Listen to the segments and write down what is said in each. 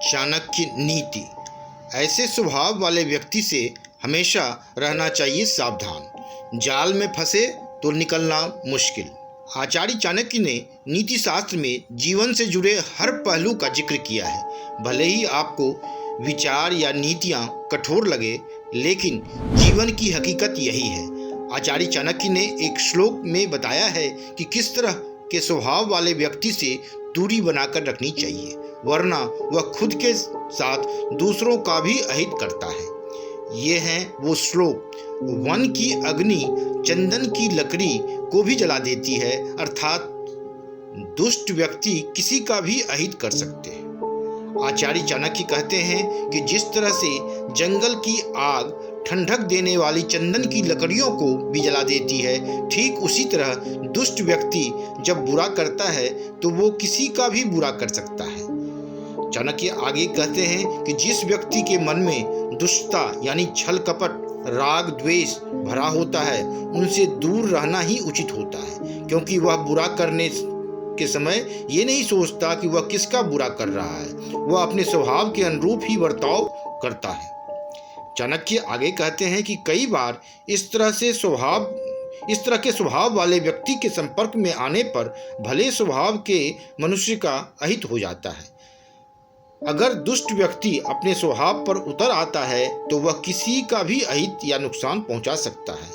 चाणक्य नीति। ऐसे स्वभाव वाले व्यक्ति से हमेशा रहना चाहिए सावधान। जाल में फंसे तो निकलना मुश्किल। आचार्य चाणक्य ने नीति शास्त्र में जीवन से जुड़े हर पहलू का जिक्र किया है। भले ही आपको विचार या नीतियाँ कठोर लगे, लेकिन जीवन की हकीकत यही है। आचार्य चाणक्य ने एक श्लोक में बताया है कि किस तरह के स्वभाव वाले व्यक्ति से दूरी बनाकर रखनी चाहिए, वरना वह खुद के साथ दूसरों का भी अहित करता है। ये है वो श्लोक, वन की अग्नि चंदन की लकड़ी को भी जला देती है, अर्थात दुष्ट व्यक्ति किसी का भी अहित कर सकते हैं। आचार्य चाणक्य कहते हैं कि जिस तरह से जंगल की आग ठंडक देने वाली चंदन की लकड़ियों को भी जला देती है, ठीक उसी तरह दुष्ट व्यक्ति जब बुरा करता है तो वो किसी का भी बुरा कर सकता है। चाणक्य आगे कहते हैं कि जिस व्यक्ति के मन में दुष्टता यानी छल कपट, राग द्वेष भरा होता है, उनसे दूर रहना ही उचित होता है, क्योंकि वह बुरा करने के समय ये नहीं सोचता कि वह किसका बुरा कर रहा है, वह अपने स्वभाव के अनुरूप ही बर्ताव करता है। चाणक्य आगे कहते हैं कि कई बार इस तरह के स्वभाव वाले व्यक्ति के संपर्क में आने पर भले स्वभाव के मनुष्य का अहित हो जाता है। अगर दुष्ट व्यक्ति अपने स्वभाव पर उतर आता है तो वह किसी का भी अहित या नुकसान पहुंचा सकता है।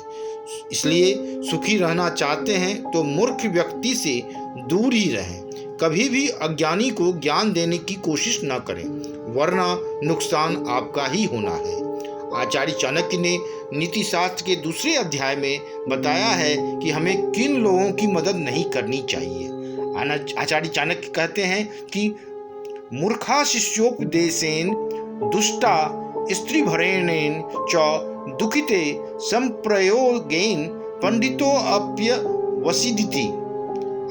इसलिए सुखी रहना चाहते हैं तो मूर्ख व्यक्ति से दूर ही रहें। कभी भी अज्ञानी को ज्ञान देने की कोशिश न करें, वरना नुकसान आपका ही होना है। आचार्य चाणक्य ने नीति शास्त्र के दूसरे अध्याय में बताया है कि हमें किन लोगों की मदद नहीं करनी चाहिए। आचार्य चाणक्य कहते हैं कि मूर्खा शिष्योपदेशेन दुष्टा स्त्रीभरणेन च दुखिते संप्रयोगेन पंडितो अप्यवसिदिति।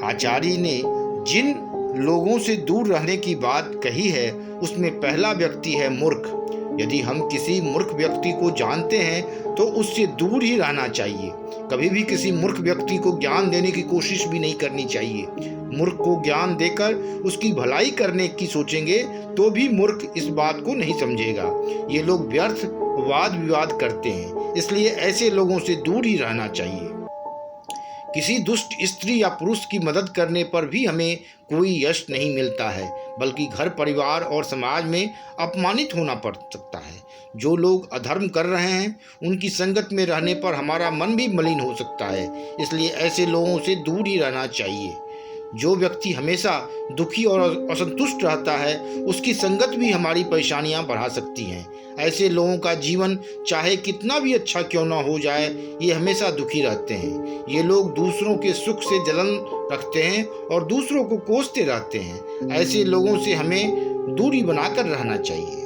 आचार्य ने जिन लोगों से दूर रहने की बात कही है, उसमें पहला व्यक्ति है मूर्ख। यदि हम किसी मूर्ख व्यक्ति को जानते हैं तो उससे दूर ही रहना चाहिए। कभी भी किसी मूर्ख व्यक्ति को ज्ञान देने की कोशिश भी नहीं करनी चाहिए। मूर्ख को ज्ञान देकर उसकी भलाई करने की सोचेंगे तो भी मूर्ख इस बात को नहीं समझेगा। ये लोग व्यर्थ वाद विवाद करते हैं, इसलिए ऐसे लोगों से दूर ही रहना चाहिए। किसी दुष्ट स्त्री या पुरुष की मदद करने पर भी हमें कोई यश नहीं मिलता है, बल्कि घर परिवार और समाज में अपमानित होना पड़ सकता है। जो लोग अधर्म कर रहे हैं उनकी संगत में रहने पर हमारा मन भी मलिन हो सकता है, इसलिए ऐसे लोगों से दूर ही रहना चाहिए। जो व्यक्ति हमेशा दुखी और असंतुष्ट रहता है, उसकी संगत भी हमारी परेशानियां बढ़ा सकती हैं। ऐसे लोगों का जीवन चाहे कितना भी अच्छा क्यों ना हो जाए, ये हमेशा दुखी रहते हैं। ये लोग दूसरों के सुख से जलन रखते हैं और दूसरों को कोसते रहते हैं। ऐसे लोगों से हमें दूरी बनाकर रहना चाहिए।